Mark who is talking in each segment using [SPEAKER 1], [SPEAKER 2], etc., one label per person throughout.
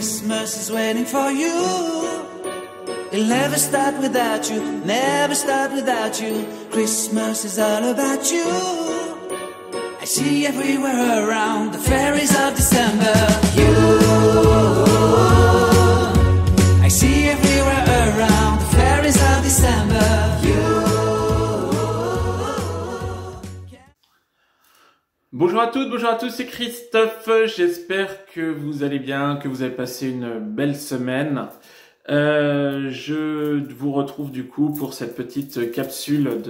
[SPEAKER 1] Christmas is waiting for you. It'll never start without you, never start without you. Christmas is all about you. I see everywhere around the fairies of December. You, I see everywhere around the fairies of December.
[SPEAKER 2] Bonjour à toutes, bonjour à tous, c'est Christophe. J'espère que vous allez bien, que vous avez passé une belle semaine. Je vous retrouve du coup pour cette petite capsule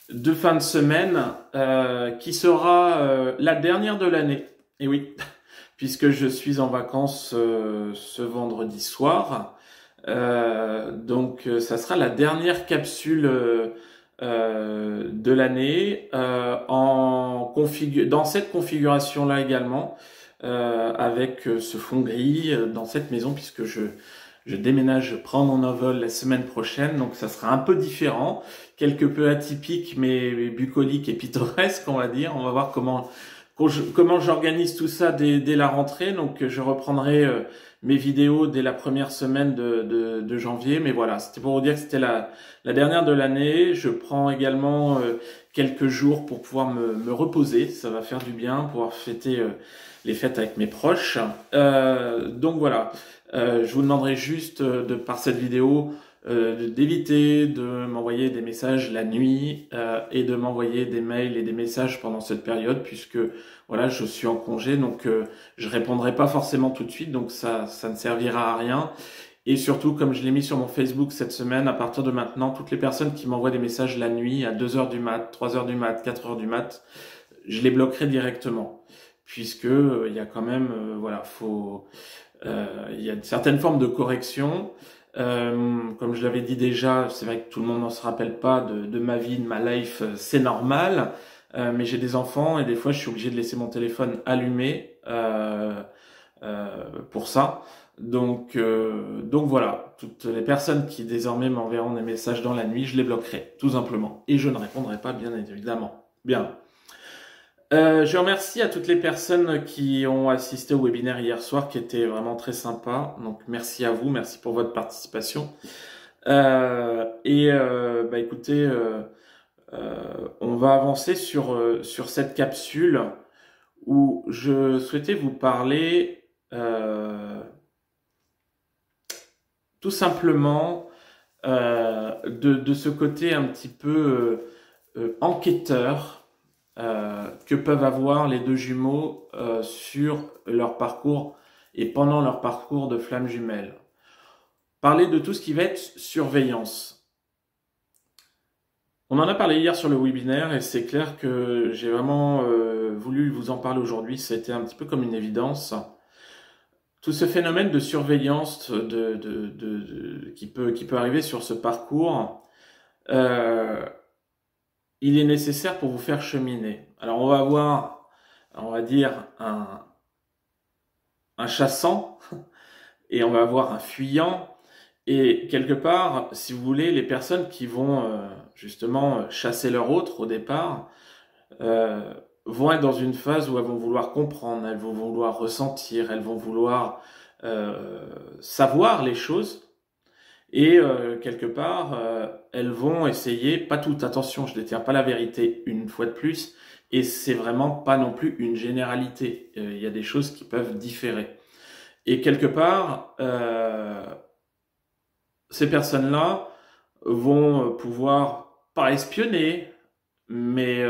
[SPEAKER 2] de fin de semaine qui sera la dernière de l'année. Et oui, puisque je suis en vacances ce vendredi soir. Donc ça sera la dernière capsule de l'année dans cette configuration là également avec ce fond gris dans cette maison, puisque je déménage, je prends mon envol la semaine prochaine, donc ça sera un peu différent, quelque peu atypique mais bucolique et pittoresque, on va dire. On va voir comment j'organise tout ça dès la rentrée. Donc je reprendrai mes vidéos dès la première semaine de janvier. Mais voilà, c'était pour vous dire que c'était la dernière de l'année. Je prends également quelques jours pour pouvoir me reposer. Ça va faire du bien, pouvoir fêter les fêtes avec mes proches. Donc voilà, je vous demanderai juste par cette vidéo d'éviter de m'envoyer des messages la nuit et de m'envoyer des mails et des messages pendant cette période, puisque voilà, je suis en congé, donc je répondrai pas forcément tout de suite, donc ça ne servira à rien. Et surtout, comme je l'ai mis sur mon Facebook cette semaine, à partir de maintenant, toutes les personnes qui m'envoient des messages la nuit à 2h du mat, 3h du mat, 4h du mat, je les bloquerai directement, puisque il y a quand même voilà, il y a une certaine forme de correction. Comme je l'avais dit déjà, c'est vrai que tout le monde n'en se rappelle pas de ma vie, de ma life, c'est normal, mais j'ai des enfants et des fois je suis obligé de laisser mon téléphone allumé pour ça. Donc voilà, toutes les personnes qui désormais m'enverront des messages dans la nuit, je les bloquerai, tout simplement, et je ne répondrai pas, bien évidemment. Bien. Je remercie à toutes les personnes qui ont assisté au webinaire hier soir, qui était vraiment très sympa. Donc merci à vous, merci pour votre participation. Écoutez, on va avancer sur cette capsule où je souhaitais vous parler tout simplement de ce côté un petit peu enquêteur que peuvent avoir les deux jumeaux sur leur parcours et pendant leur parcours de flammes jumelles. Parler de tout ce qui va être surveillance. On en a parlé hier sur le webinaire et c'est clair que j'ai vraiment voulu vous en parler aujourd'hui. C'était un petit peu comme une évidence. Tout ce phénomène de surveillance qui peut arriver sur ce parcours, il est nécessaire pour vous faire cheminer. Alors on va avoir, on va dire, un chassant et on va avoir un fuyant. Et quelque part, si vous voulez, les personnes qui vont justement chasser leur autre au départ vont être dans une phase où elles vont vouloir comprendre, elles vont vouloir ressentir, elles vont vouloir savoir les choses. Et quelque part, elles vont essayer, pas toutes, attention, je ne détiens pas la vérité une fois de plus, et c'est vraiment pas non plus une généralité. Il y a des choses qui peuvent différer. Et quelque part, ces personnes-là vont pouvoir, pas espionner, mais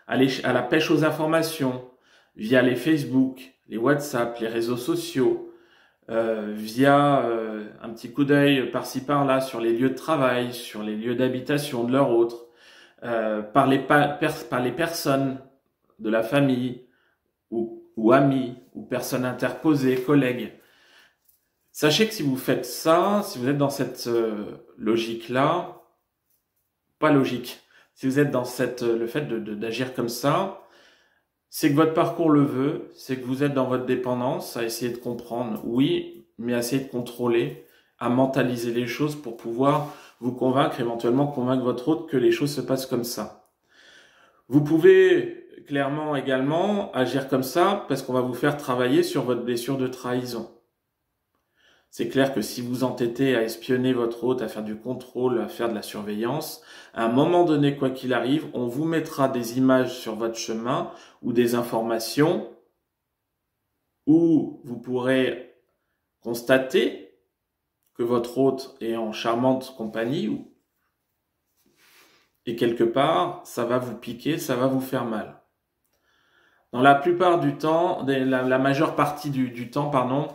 [SPEAKER 2] aller à la pêche aux informations, via les Facebook, les WhatsApp, les réseaux sociaux, via un petit coup d'œil par-ci par-là sur les lieux de travail, sur les lieux d'habitation de leur autre, par les personnes de la famille ou amis ou personnes interposées, collègues. Sachez que si vous faites ça, si vous êtes dans cette logique-là, pas logique, si vous êtes dans le fait d'agir comme ça, c'est que votre parcours le veut, c'est que vous êtes dans votre dépendance, à essayer de comprendre, oui, mais à essayer de contrôler, à mentaliser les choses pour pouvoir vous convaincre, éventuellement convaincre votre autre que les choses se passent comme ça. Vous pouvez clairement également agir comme ça parce qu'on va vous faire travailler sur votre blessure de trahison. C'est clair que si vous entêtez à espionner votre hôte, à faire du contrôle, à faire de la surveillance, à un moment donné, quoi qu'il arrive, on vous mettra des images sur votre chemin ou des informations où vous pourrez constater que votre hôte est en charmante compagnie et quelque part, ça va vous piquer, ça va vous faire mal. Dans la plupart du temps, la majeure partie du temps, pardon,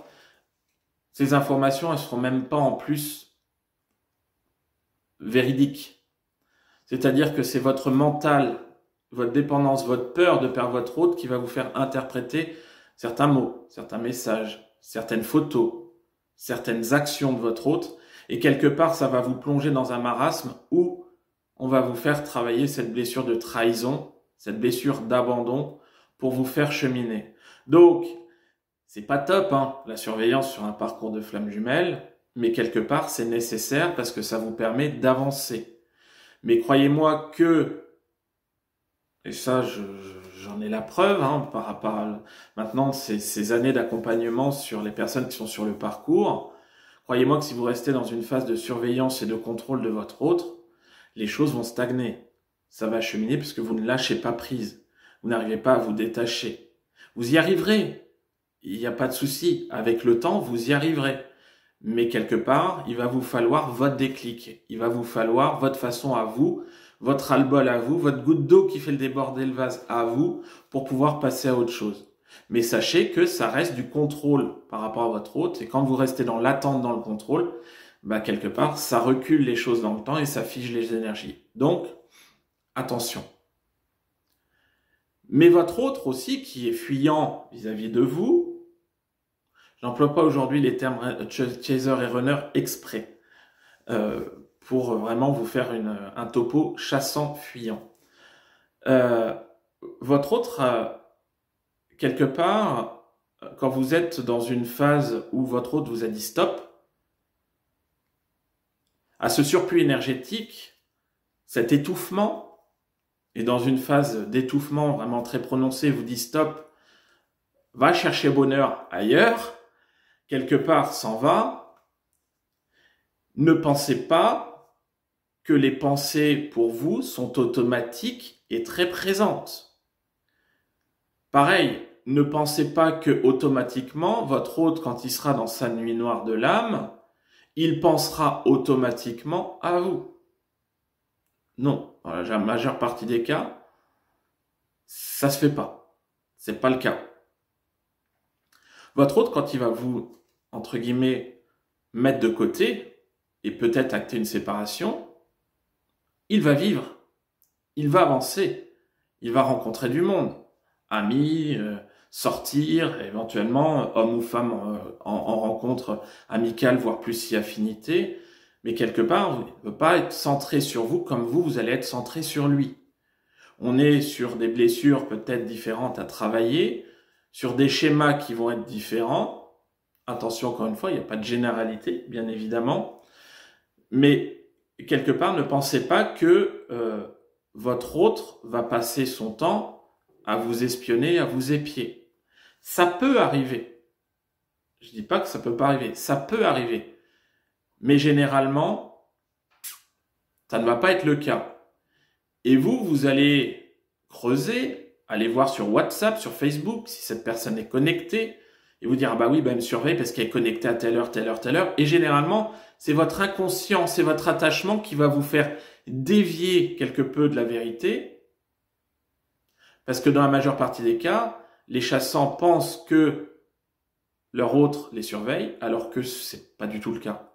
[SPEAKER 2] ces informations, elles seront même pas en plus véridiques. C'est-à-dire que c'est votre mental, votre dépendance, votre peur de perdre votre hôte qui va vous faire interpréter certains mots, certains messages, certaines photos, certaines actions de votre hôte. Et quelque part, ça va vous plonger dans un marasme où on va vous faire travailler cette blessure de trahison, cette blessure d'abandon pour vous faire cheminer. Donc, c'est pas top, la surveillance sur un parcours de flammes jumelles, mais quelque part, c'est nécessaire parce que ça vous permet d'avancer. Mais croyez-moi que, et ça, j'en ai la preuve, par rapport à maintenant ces années d'accompagnement sur les personnes qui sont sur le parcours, croyez-moi que si vous restez dans une phase de surveillance et de contrôle de votre hôte, les choses vont stagner. Ça va cheminer puisque vous ne lâchez pas prise. Vous n'arrivez pas à vous détacher. Vous y arriverez. Il n'y a pas de souci. Avec le temps, vous y arriverez. Mais quelque part, il va vous falloir votre déclic. Il va vous falloir votre façon à vous, votre ras-le-bol à vous, votre goutte d'eau qui fait le déborder le vase à vous pour pouvoir passer à autre chose. Mais sachez que ça reste du contrôle par rapport à votre hôte. Et quand vous restez dans l'attente, dans le contrôle, quelque part, ça recule les choses dans le temps et ça fige les énergies. Donc, attention. Mais votre hôte aussi, qui est fuyant vis-à-vis de vous, j'emploie pas aujourd'hui les termes chaser et runner exprès, pour vraiment vous faire un topo chassant-fuyant. Votre hôte, quelque part, quand vous êtes dans une phase où votre hôte vous a dit stop, à ce surplus énergétique, cet étouffement, et dans une phase d'étouffement vraiment très prononcée, vous dit stop, va chercher bonheur ailleurs, quelque part s'en va, ne pensez pas que les pensées pour vous sont automatiques et très présentes. Pareil, ne pensez pas que automatiquement, votre hôte, quand il sera dans sa nuit noire de l'âme, il pensera automatiquement à vous. Non, dans la majeure partie des cas, ça se fait pas. C'est pas le cas. Votre hôte, quand il va vous, entre guillemets, mettre de côté et peut-être acter une séparation, il va vivre, il va avancer, il va rencontrer du monde, amis, sortir, éventuellement, homme ou femme en rencontre amicale, voire plus si affinité. Mais quelque part, il ne peut pas être centré sur vous comme vous allez être centré sur lui. On est sur des blessures peut-être différentes à travailler, sur des schémas qui vont être différents. Attention, encore une fois, il n'y a pas de généralité, bien évidemment. Mais quelque part, ne pensez pas que votre hôte va passer son temps à vous espionner, à vous épier. Ça peut arriver. Je dis pas que ça peut pas arriver. Ça peut arriver. Mais généralement, ça ne va pas être le cas. Et vous allez creuser, aller voir sur WhatsApp, sur Facebook, si cette personne est connectée, et vous dire, ah bah oui, elle me surveille parce qu'elle est connectée à telle heure, telle heure, telle heure. Et généralement, c'est votre inconscient, c'est votre attachement qui va vous faire dévier quelque peu de la vérité. Parce que dans la majeure partie des cas, les chassants pensent que leur hôte les surveille, alors que c'est pas du tout le cas.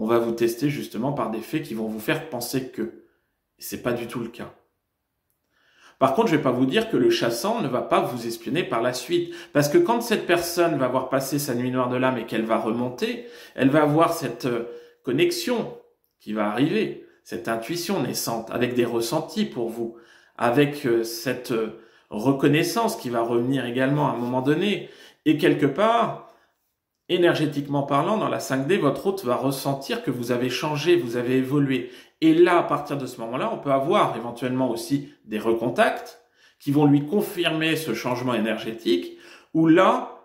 [SPEAKER 2] On va vous tester justement par des faits qui vont vous faire penser que. Et c'est pas du tout le cas. Par contre, je vais pas vous dire que le chassant ne va pas vous espionner par la suite. Parce que quand cette personne va avoir passé sa nuit noire de l'âme et qu'elle va remonter, elle va avoir cette connexion qui va arriver, cette intuition naissante, avec des ressentis pour vous, avec cette reconnaissance qui va revenir également à un moment donné. Et quelque part, énergétiquement parlant, dans la 5D, votre hôte va ressentir que vous avez changé, vous avez évolué. Et là, à partir de ce moment-là, on peut avoir éventuellement aussi des recontacts qui vont lui confirmer ce changement énergétique, où là,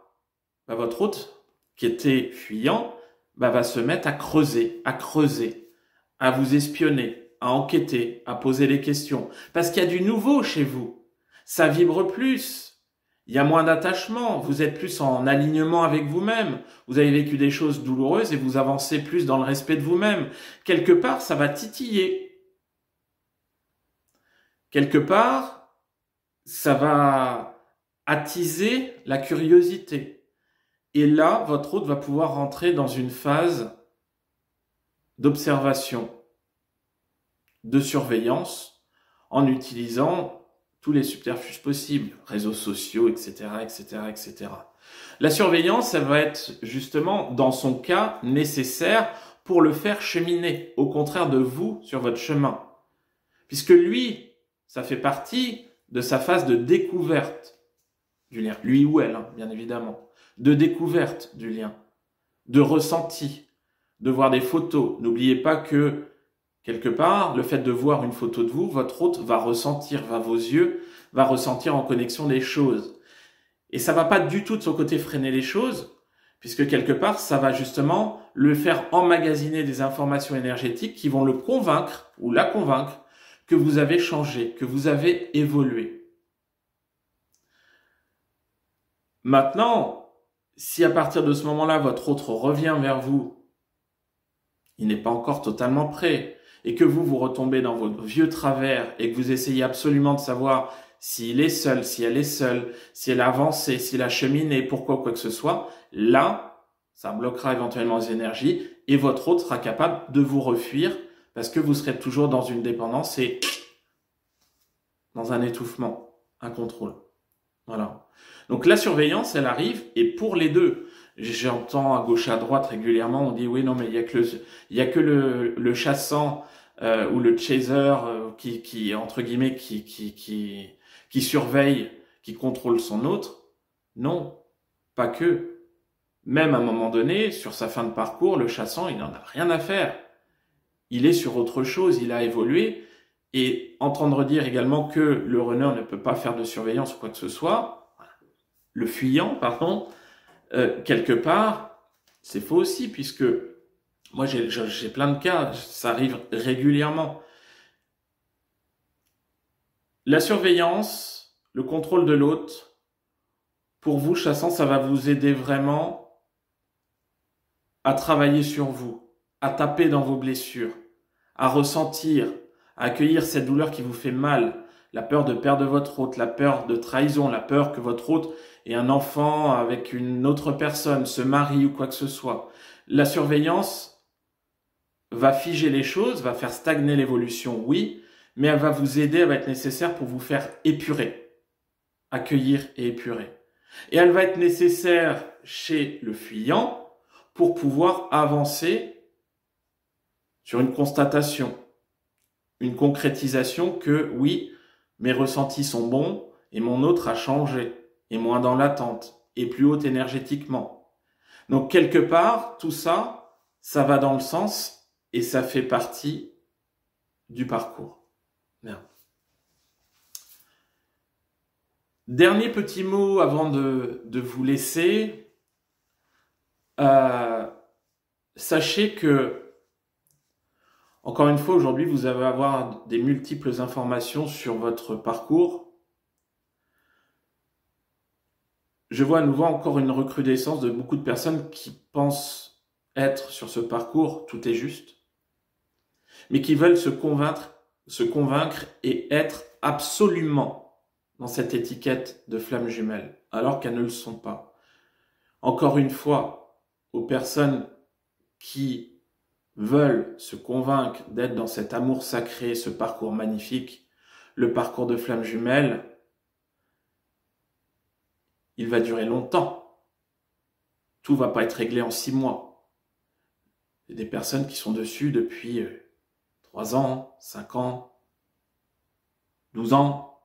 [SPEAKER 2] votre hôte, qui était fuyant, va se mettre à creuser, à vous espionner, à enquêter, à poser des questions. Parce qu'il y a du nouveau chez vous. Ça vibre plus. Il y a moins d'attachement. Vous êtes plus en alignement avec vous-même. Vous avez vécu des choses douloureuses et vous avancez plus dans le respect de vous-même. Quelque part, ça va titiller. Quelque part, ça va attiser la curiosité. Et là, votre hôte va pouvoir rentrer dans une phase d'observation, de surveillance, en utilisant tous les subterfuges possibles, réseaux sociaux, etc., etc., etc. La surveillance, elle va être justement, dans son cas, nécessaire pour le faire cheminer, au contraire de vous, sur votre chemin. Puisque lui, ça fait partie de sa phase de découverte du lien. Lui ou elle, hein, bien évidemment. De découverte du lien, de ressenti, de voir des photos. N'oubliez pas que, quelque part, le fait de voir une photo de vous, votre hôte va ressentir, vos yeux, va ressentir en connexion les choses. Et ça va pas du tout de son côté freiner les choses, puisque quelque part, ça va justement le faire emmagasiner des informations énergétiques qui vont le convaincre, ou la convaincre, que vous avez changé, que vous avez évolué. Maintenant, si à partir de ce moment-là, votre autre revient vers vous, il n'est pas encore totalement prêt, et que vous retombez dans vos vieux travers, et que vous essayez absolument de savoir s'il est seul, si elle est seule, si elle a avancé, s'il a cheminé, pourquoi, quoi que ce soit, là, ça bloquera éventuellement les énergies, et votre autre sera capable de vous refuir, parce que vous serez toujours dans une dépendance et dans un étouffement, un contrôle. Voilà. Donc la surveillance, elle arrive, et pour les deux, j'entends à gauche à droite régulièrement, on dit oui, non, mais il y a que le chassant ou le chaser qui entre guillemets qui surveille, qui contrôle son autre. Non, pas que. Même à un moment donné, sur sa fin de parcours, le chassant, il n'en a rien à faire. Il est sur autre chose, il a évolué. Et entendre dire également que le runner ne peut pas faire de surveillance ou quoi que ce soit, le fuyant, pardon, quelque part, c'est faux aussi, puisque moi j'ai plein de cas, ça arrive régulièrement. La surveillance, le contrôle de l'autre, pour vous, chassant, ça va vous aider vraiment à travailler sur vous, à taper dans vos blessures, à ressentir, à accueillir cette douleur qui vous fait mal, la peur de perdre votre hôte, la peur de trahison, la peur que votre hôte ait un enfant avec une autre personne, se marie ou quoi que ce soit. La surveillance va figer les choses, va faire stagner l'évolution, oui, mais elle va vous aider, elle va être nécessaire pour vous faire épurer, accueillir et épurer. Et elle va être nécessaire chez le fuyant pour pouvoir avancer sur une constatation, une concrétisation que, oui, mes ressentis sont bons et mon autre a changé, et moins dans l'attente, et plus haute énergétiquement. Donc, quelque part, tout ça, ça va dans le sens et ça fait partie du parcours. Bien. Dernier petit mot avant de vous laisser. Sachez que encore une fois, aujourd'hui, vous allez avoir des multiples informations sur votre parcours. Je vois à nouveau encore une recrudescence de beaucoup de personnes qui pensent être sur ce parcours, tout est juste, mais qui veulent se convaincre et être absolument dans cette étiquette de flamme jumelle, alors qu'elles ne le sont pas. Encore une fois, aux personnes qui veulent se convaincre d'être dans cet amour sacré, ce parcours magnifique, le parcours de flamme jumelle, il va durer longtemps. Tout va pas être réglé en 6 mois. Il y a des personnes qui sont dessus depuis 3 ans, 5 ans, 12 ans.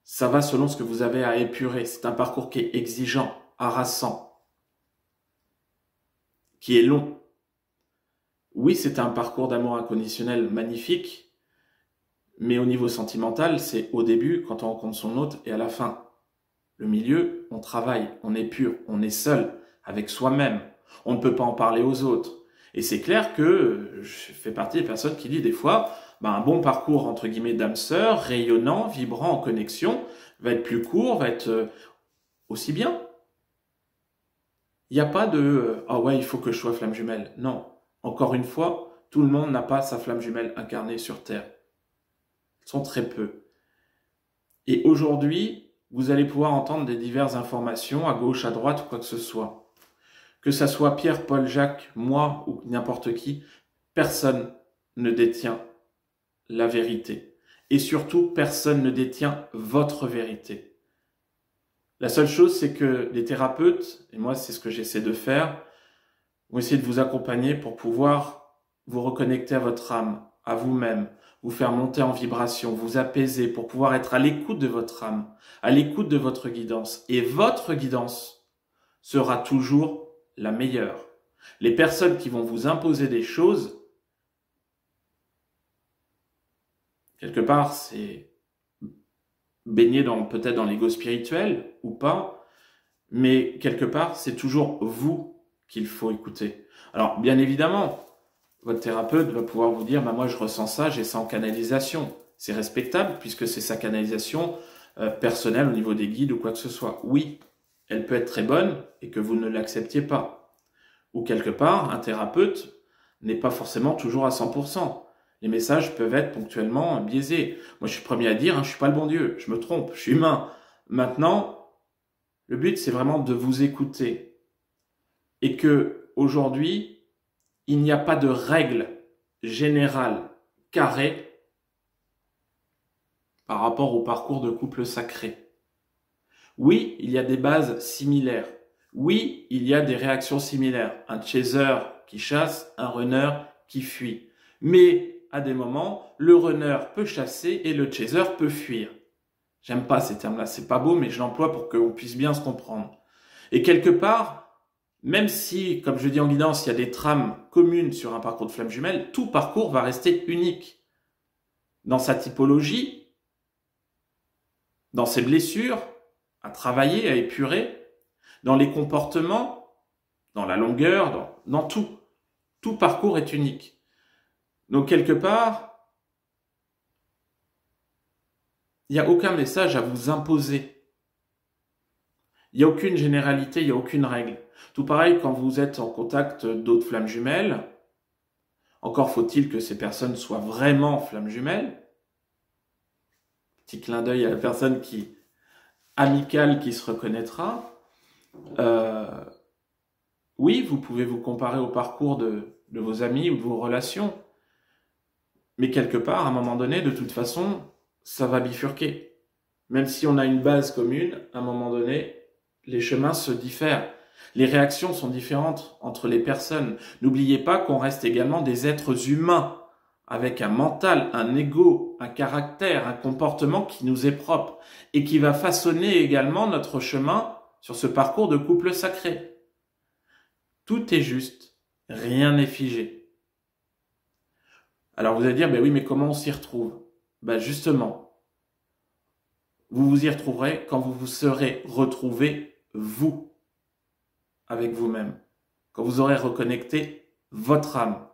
[SPEAKER 2] Ça va selon ce que vous avez à épurer. C'est un parcours qui est exigeant, harassant, qui est long. Oui, c'est un parcours d'amour inconditionnel magnifique, mais au niveau sentimental, c'est au début, quand on rencontre son autre, et à la fin. Le milieu, on travaille, on est pur, on est seul, avec soi-même. On ne peut pas en parler aux autres. Et c'est clair que je fais partie des personnes qui disent des fois, un bon parcours entre guillemets d'âme sœur, rayonnant, vibrant, en connexion, va être plus court, va être aussi bien. Il n'y a pas de ah ouais, il faut que je sois flamme jumelle. Non. Encore une fois, tout le monde n'a pas sa flamme jumelle incarnée sur Terre. Ils sont très peu. Et aujourd'hui, vous allez pouvoir entendre des diverses informations à gauche, à droite, ou quoi que ce soit. Que ça soit Pierre, Paul, Jacques, moi ou n'importe qui, personne ne détient la vérité. Et surtout, personne ne détient votre vérité. La seule chose, c'est que les thérapeutes, et moi c'est ce que j'essaie de faire, vont essayer de vous accompagner pour pouvoir vous reconnecter à votre âme, à vous-même, vous faire monter en vibration, vous apaiser, pour pouvoir être à l'écoute de votre âme, à l'écoute de votre guidance. Et votre guidance sera toujours la meilleure. Les personnes qui vont vous imposer des choses, quelque part, c'est baigné peut-être dans l'ego spirituel ou pas, mais quelque part, c'est toujours vous qu'il faut écouter. Alors, bien évidemment, votre thérapeute va pouvoir vous dire, moi je ressens ça, j'ai ça en canalisation. C'est respectable puisque c'est sa canalisation personnelle au niveau des guides ou quoi que ce soit. Oui, elle peut être très bonne et que vous ne l'acceptiez pas. Ou quelque part, un thérapeute n'est pas forcément toujours à 100%. Les messages peuvent être ponctuellement biaisés. Moi, je suis le premier à dire, je suis pas le bon Dieu, je me trompe, je suis humain. Maintenant, le but, c'est vraiment de vous écouter. Et que, aujourd'hui, il n'y a pas de règle générale, carrée, par rapport au parcours de couple sacré. Oui, il y a des bases similaires. Oui, il y a des réactions similaires. Un chaser qui chasse, un runner qui fuit. Mais à des moments, le runner peut chasser et le chaser peut fuir. J'aime pas ces termes-là, c'est pas beau, mais je l'emploie pour qu'on puisse bien se comprendre. Et quelque part, même si, comme je dis en guidance, il y a des trames communes sur un parcours de flamme jumelle, tout parcours va rester unique. Dans sa typologie, dans ses blessures, à travailler, à épurer, dans les comportements, dans la longueur, dans tout. Tout parcours est unique. Donc, quelque part, il n'y a aucun message à vous imposer. Il n'y a aucune généralité, il n'y a aucune règle. Tout pareil, quand vous êtes en contact d'autres flammes jumelles, encore faut-il que ces personnes soient vraiment flammes jumelles. Petit clin d'œil à la personne amicale qui se reconnaîtra. Oui, vous pouvez vous comparer au parcours de vos amis ou de vos relations. Mais quelque part, à un moment donné, de toute façon, ça va bifurquer. Même si on a une base commune, à un moment donné, les chemins se diffèrent. Les réactions sont différentes entre les personnes. N'oubliez pas qu'on reste également des êtres humains, avec un mental, un ego, un caractère, un comportement qui nous est propre et qui va façonner également notre chemin sur ce parcours de couple sacré. Tout est juste, rien n'est figé. Alors vous allez dire, oui, mais comment on s'y retrouve? Justement, vous vous y retrouverez quand vous vous serez retrouvé, vous, avec vous-même. Quand vous aurez reconnecté votre âme.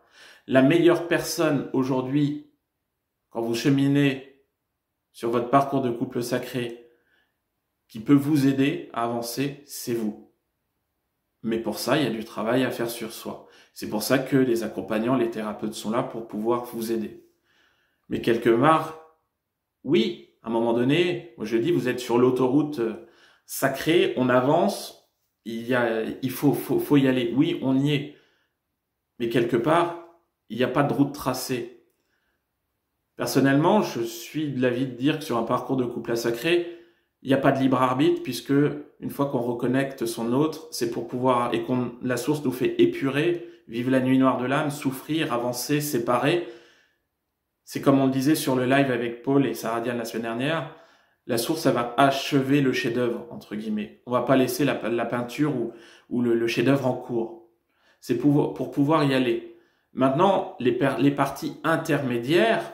[SPEAKER 2] La meilleure personne aujourd'hui, quand vous cheminez sur votre parcours de couple sacré, qui peut vous aider à avancer, c'est vous. Mais pour ça, il y a du travail à faire sur soi. C'est pour ça que les accompagnants, les thérapeutes sont là pour pouvoir vous aider. Mais quelque part, oui, à un moment donné, moi je dis, vous êtes sur l'autoroute sacrée, on avance, il faut y aller. Oui, on y est. Mais quelque part, il n'y a pas de route tracée. Personnellement, je suis de l'avis de dire que sur un parcours de couple sacré, il n'y a pas de libre arbitre puisque une fois qu'on reconnecte son autre, c'est pour pouvoir, et la source nous fait épurer, vivre la nuit noire de l'âme, souffrir, avancer, séparer. C'est comme on le disait sur le live avec Paul et Sarah Diane la semaine dernière, la source, elle va achever le chef-d'œuvre, entre guillemets. On va pas laisser la peinture ou le chef-d'œuvre en cours. C'est pour pouvoir y aller. Maintenant, les parties intermédiaires,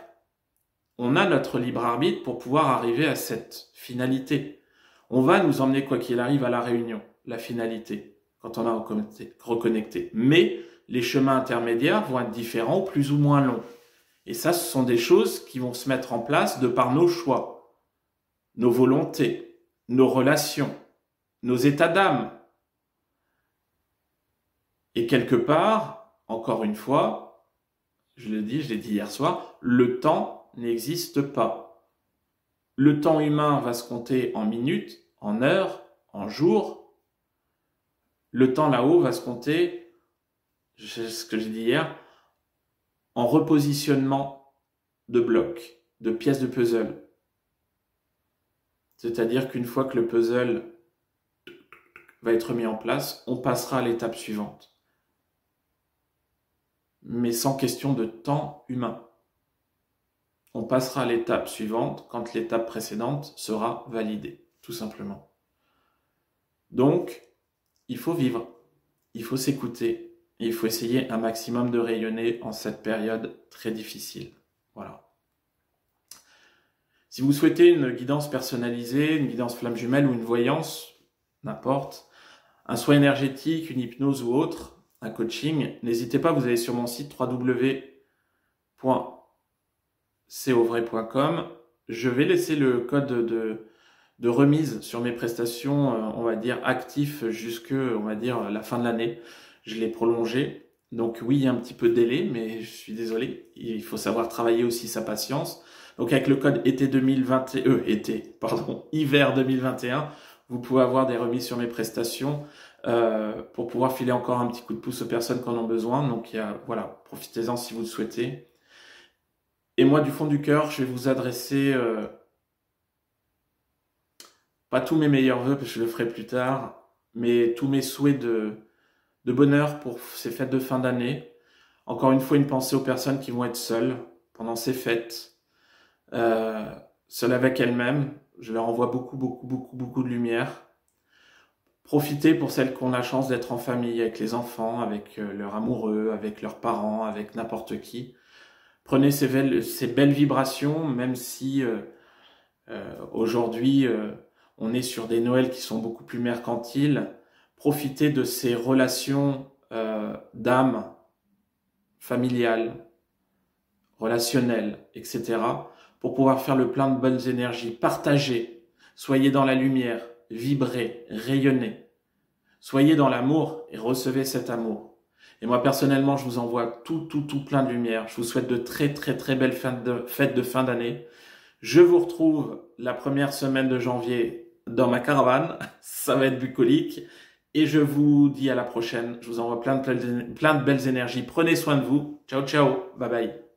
[SPEAKER 2] on a notre libre arbitre pour pouvoir arriver à cette finalité. On va nous emmener, quoi qu'il arrive, à la réunion, la finalité. quand on a reconnecté. Mais les chemins intermédiaires vont être différents, plus ou moins longs. Et ça, ce sont des choses qui vont se mettre en place de par nos choix, nos volontés, nos relations, nos états d'âme. Et quelque part, encore une fois, je l'ai dit hier soir, le temps n'existe pas. Le temps humain va se compter en minutes, en heures, en jours. Le temps là-haut va se compter, c'est ce que j'ai dit hier, en repositionnement de blocs, de pièces de puzzle. C'est-à-dire qu'une fois que le puzzle va être mis en place, on passera à l'étape suivante. Mais sans question de temps humain. On passera à l'étape suivante quand l'étape précédente sera validée, tout simplement. Donc, il faut vivre, il faut s'écouter, et il faut essayer un maximum de rayonner en cette période très difficile. Voilà. Si vous souhaitez une guidance personnalisée, une guidance flamme jumelle ou une voyance, n'importe, un soin énergétique, une hypnose ou autre, un coaching, n'hésitez pas, vous allez sur mon site www.cauvrey.com. Je vais laisser le code de remise sur mes prestations, on va dire, actifs jusque, on va dire, la fin de l'année. Je l'ai prolongé. Donc oui, il y a un petit peu de délai, mais je suis désolé. Il faut savoir travailler aussi sa patience. Donc avec le code hiver 2021, vous pouvez avoir des remises sur mes prestations pour pouvoir filer encore un petit coup de pouce aux personnes qui en ont besoin. Donc voilà, profitez-en si vous le souhaitez. Et moi, du fond du cœur, je vais vous adresser pas tous mes meilleurs vœux, parce que je le ferai plus tard, mais tous mes souhaits de bonheur pour ces fêtes de fin d'année. Encore une fois, une pensée aux personnes qui vont être seules pendant ces fêtes, seules avec elles-mêmes. Je leur envoie beaucoup de lumière. Profitez pour celles qui ont la chance d'être en famille, avec les enfants, avec leurs amoureux, avec leurs parents, avec n'importe qui. Prenez ces belles vibrations, même si aujourd'hui on est sur des Noëls qui sont beaucoup plus mercantiles. Profitez de ces relations d'âme, familiales, relationnelles, etc. pour pouvoir faire le plein de bonnes énergies. Partagez, soyez dans la lumière, vibrez, rayonnez. Soyez dans l'amour et recevez cet amour. Et moi, personnellement, je vous envoie tout plein de lumière. Je vous souhaite de très belles fêtes de fin d'année. Je vous retrouve la première semaine de janvier dans ma caravane. Ça va être bucolique. Et je vous dis à la prochaine. Je vous envoie plein de belles énergies. Prenez soin de vous. Ciao, ciao. Bye bye.